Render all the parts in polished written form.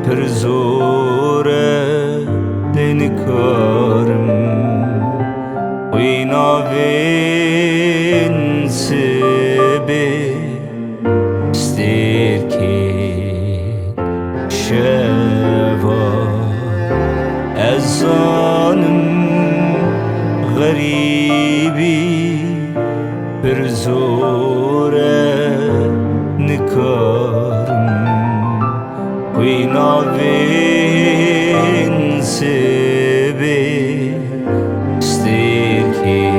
پر زوره لنکارم وینا وین سبه استیر که شوا از آنم غریبی پر زوره نکارم وینا وین سبه استیر که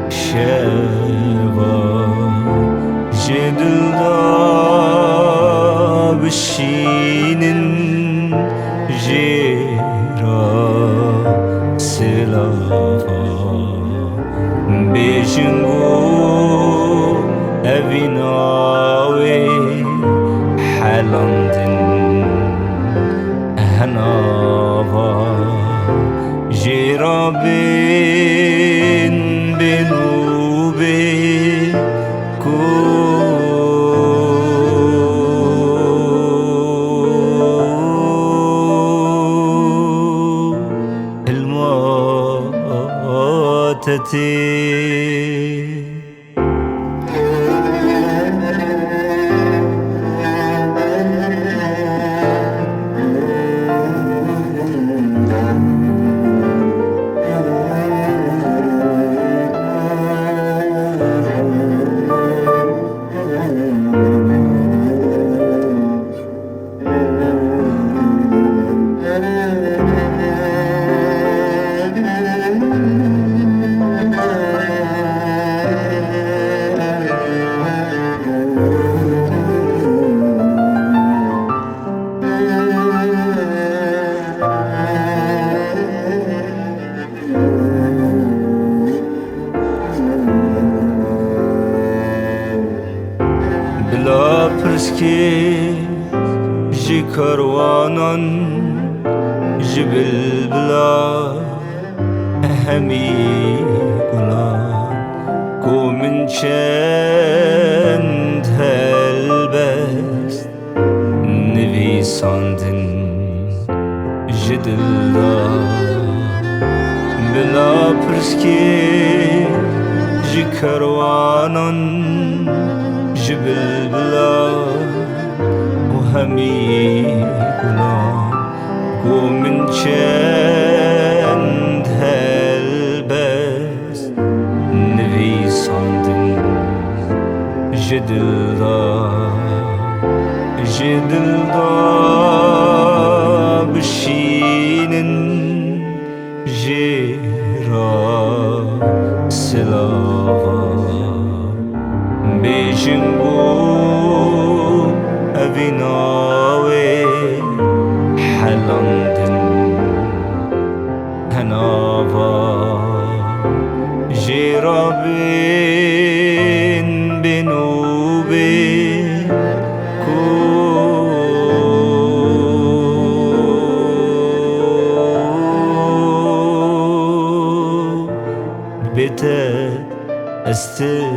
شوا جدل دا بشینن جیرا سلافا بیشنگو اویناوی حلاندن هناوا جیرا بین بنوبه کو الماتتي بلا پرسکی جی کاروانان جبل بلا همی گلان کو من چند هلبست نویساندن جدل دا بلا پرسکی جی کاروانان جبل بلا وهمي قلان ومن چند هلبس نویساندن جدل دا بشینن جیرا سلاوا بیشنگو اویناوی حلاندن هناوا جیرا بین بنوبه کو بیت استنمه